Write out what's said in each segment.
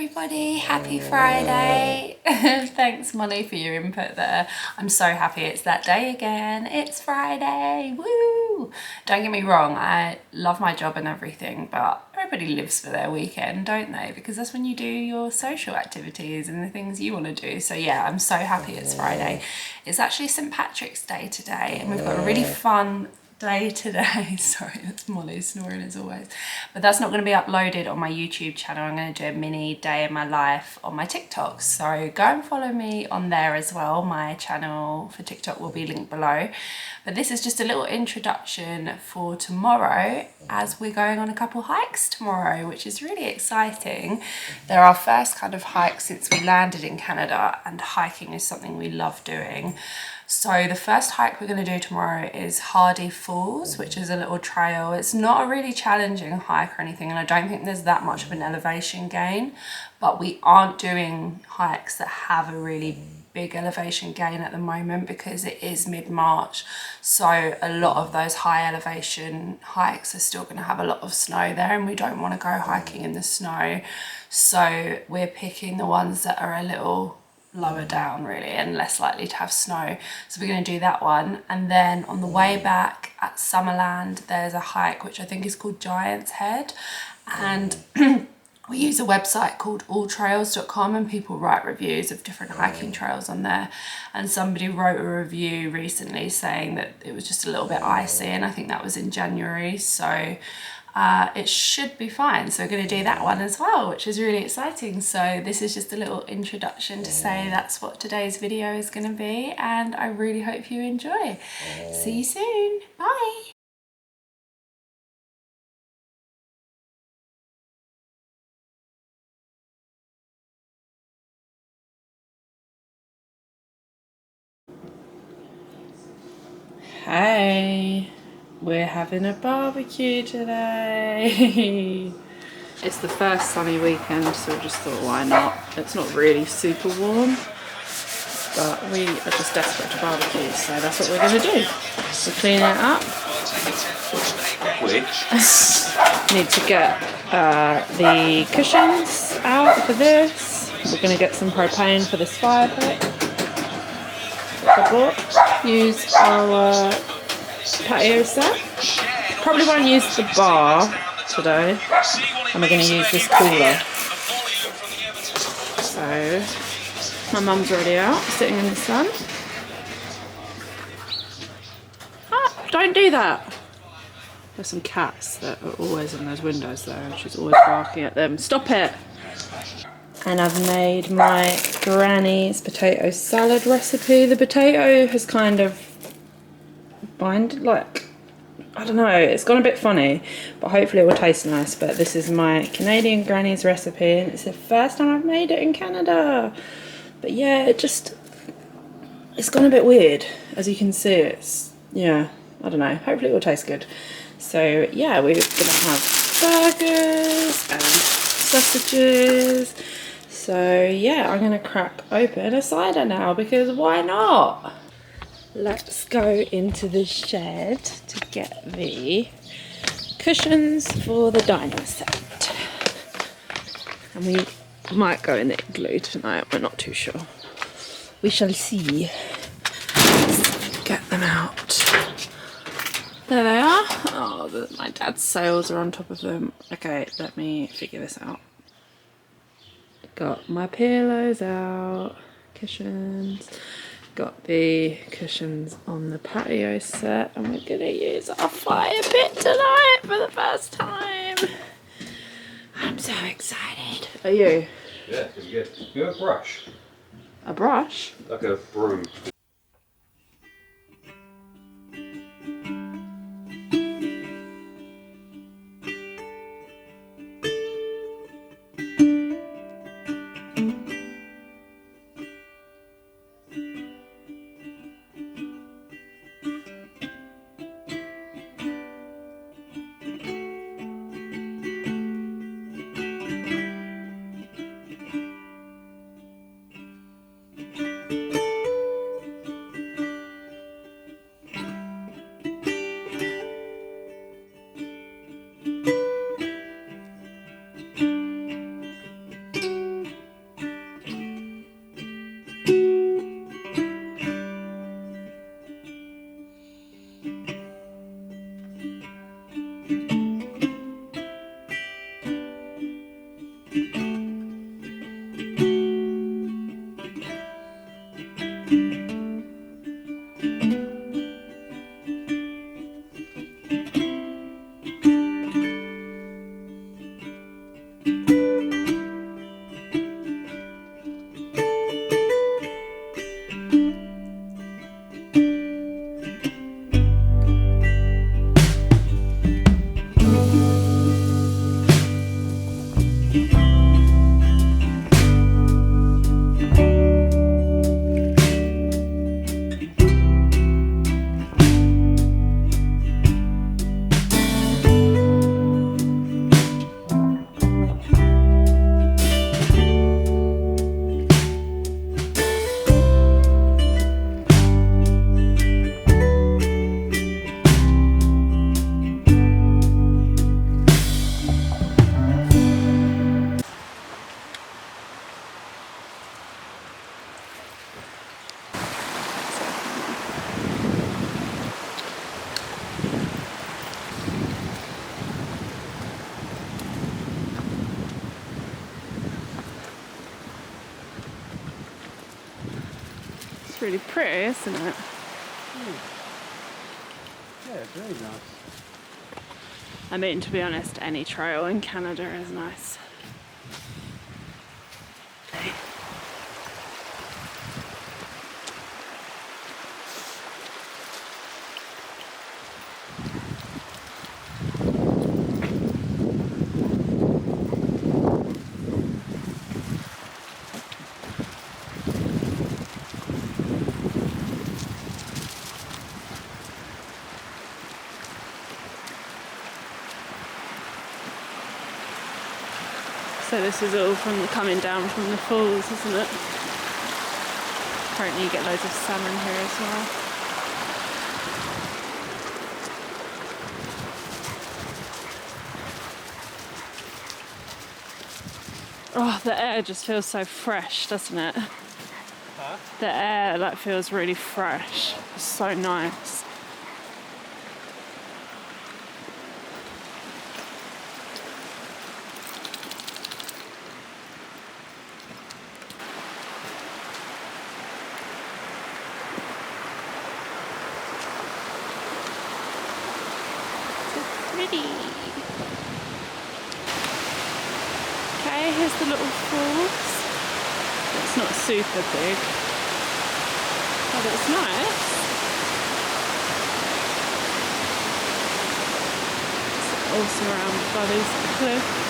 everybody, happy Friday. Thanks Molly for your input there. I'm so happy it's that day again. It's Friday, woo! Don't get me wrong, I love my job and everything, but everybody lives for their weekend, don't they? Because that's when you do your social activities and the things you want to do. So yeah, I'm so happy it's Friday. It's actually St. Patrick's Day today and we've got a really fun day today. Sorry, that's Molly snoring as always, but that's not going to be uploaded on my YouTube channel. I'm going to do a mini day in my life on my TikTok, so go and follow me on there as well. My channel for TikTok will be linked below, but this is just a little introduction for tomorrow, as we're going on a couple hikes tomorrow, which is really exciting. They're our first kind of hike since we landed in Canada, and hiking is something we love doing. So the first hike we're going to do tomorrow is Hardy Falls, which is a little trail. It's not a really challenging hike or anything, and I don't think there's that much of an elevation gain, but we aren't doing hikes that have a really big elevation gain at the moment because it is mid-March. So a lot of those high elevation hikes are still going to have a lot of snow there, and we don't want to go hiking in the snow. So we're picking the ones that are a little lower down really and less likely to have snow, so we're going to do that one. And then on the way back at Summerland there's a hike which I think is called Giant's Head, and we use a website called alltrails.com and people write reviews of different hiking trails on there, and somebody wrote a review recently saying that it was just a little bit icy, and I think that was in January, so it should be fine. So we're going to do that one as well, which is really exciting. So this is just a little introduction to say that's what today's video is going to be, and I really hope you enjoy. See you soon. Bye. Hey, we're having a barbecue today. It's the first sunny weekend, so we just thought, why not? It's not really super warm, but we are just desperate to barbecue, so that's what we're going to do. We're cleaning it up. Need to get the cushions out for this. We're going to get some propane for this fire pit. Use our patio set. Probably won't use the bar today, and we're going to use this cooler. So my mum's already out sitting in the sun. Ah, don't do that. There's some cats that are always in those windows there, and she's always barking at them. Stop it. And I've made my granny's potato salad recipe. The potato has kind of I don't know, it's gone a bit funny, but hopefully it will taste nice. But this is my Canadian granny's recipe, and it's the first time I've made it in Canada. But yeah, it's gone a bit weird, as you can see. It's, yeah, I don't know, hopefully it will taste good. So yeah, we're gonna have burgers and sausages. So yeah, I'm gonna crack open a cider now, because why not? Let's go into the shed to get the cushions for the dining set. And we might go in the igloo tonight, we're not too sure. We shall see. Let's get them out. There they are. Oh, my dad's sails are on top of them. Okay, let me figure this out. Got my pillows out, cushions. Got the cushions on the patio set, and we're gonna use our fire pit tonight for the first time. I'm so excited. Are you? Yeah, it's gonna be good. You have a brush? A brush? Like a broom. really pretty, isn't it? Yeah, very nice. I mean, to be honest, any trail in Canada is nice. So this is all from coming down from the falls, isn't it? Apparently you get loads of salmon here as well. Oh, the air just feels so fresh, doesn't it? Huh? The air like feels really fresh. It's so nice. Pretty. Okay, here's the little falls. It's not super big, but it's nice. It's all surrounded by these cliffs.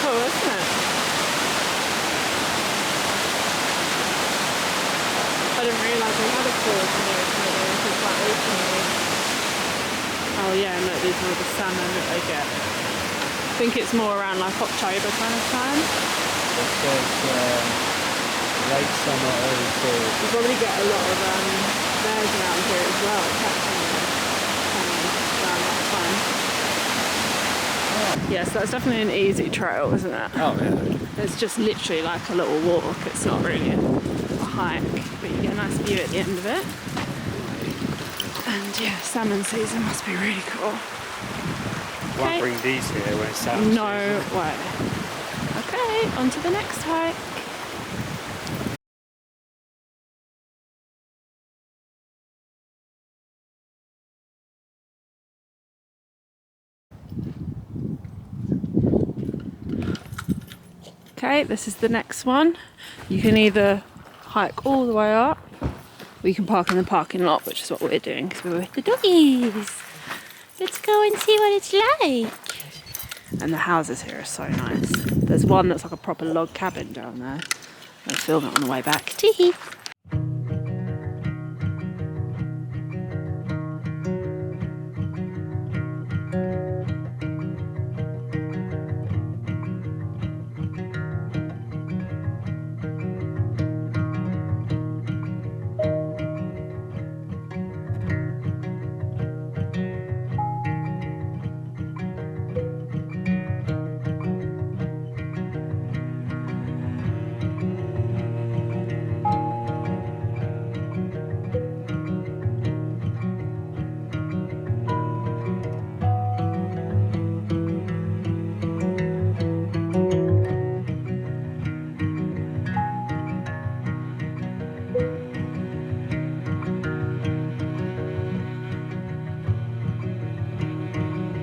Cool, isn't it? I didn't realise we had a falls in there until quite recently. Oh yeah, and look, these are all the salmon that they get. I think it's more around like October kind of time. It says late summer, early fall. You probably get a lot of bears around here as well, catching them around that time. Yes, that's definitely an easy trail, isn't it? Oh yeah. It's just literally like a little walk. It's not really a hike, but you get a nice view at the end of it. And yeah, salmon season must be really cool. Won't bring these here when it's salmon No season. way. Okay, on to the next hike. Okay, this is the next one. You can either hike all the way up, or you can park in the parking lot, which is what we're doing because we're with the doggies. Let's go and see what it's like. And the houses here are so nice. There's one that's like a proper log cabin down there. I'll film it on the way back. Tee-hee.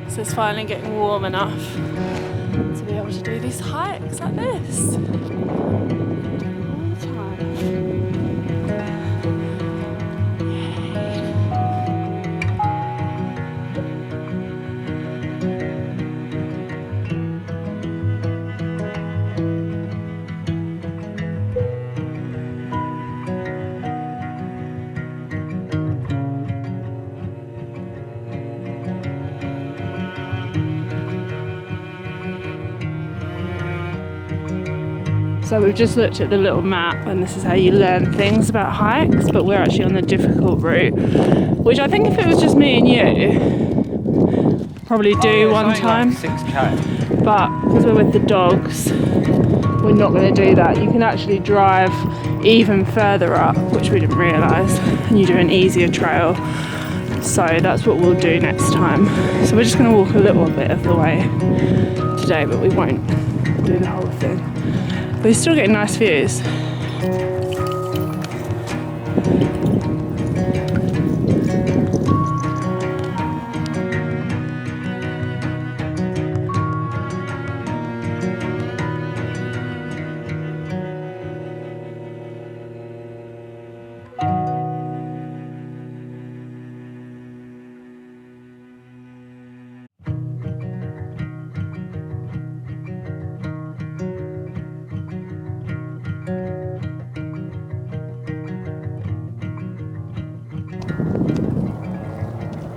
So it's finally getting warm enough to be able to do these hikes like this all the time. So we've just looked at the little map and this is how you learn things about hikes, but we're actually on the difficult route, which I think if it was just me and you, probably do one time. Like 6K. But because we're with the dogs, we're not going to do that. You can actually drive even further up, which we didn't realise, and you do an easier trail. So that's what we'll do next time. So we're just going to walk a little bit of the way today, but we won't do the whole thing. But we're still getting nice views.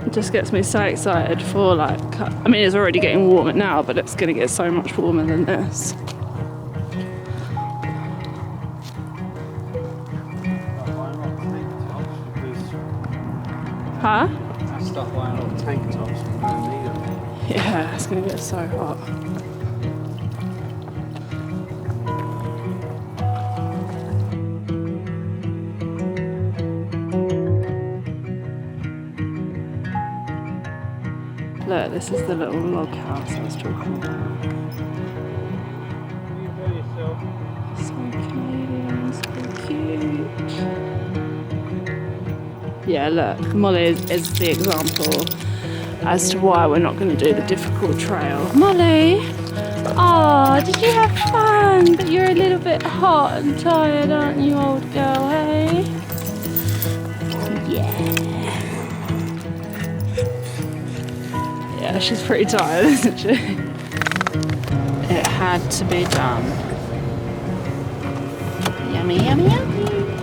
It just gets me so excited for like, I mean it's already getting warmer now, but it's going to get so much warmer than this. Huh? That stuff wearing all the tank tops. We don't need them. Yeah, it's going to get so hot. Look, this is the little log house I was talking about. So Canadian, so cute. Yeah, look, Molly is the example as to why we're not going to do the difficult trail. Molly! Oh, did you have fun? But you're a little bit hot and tired, aren't you, old girl, hey? Yeah. Yeah, she's pretty tired, isn't she? It had to be done. Yummy, yummy, yummy.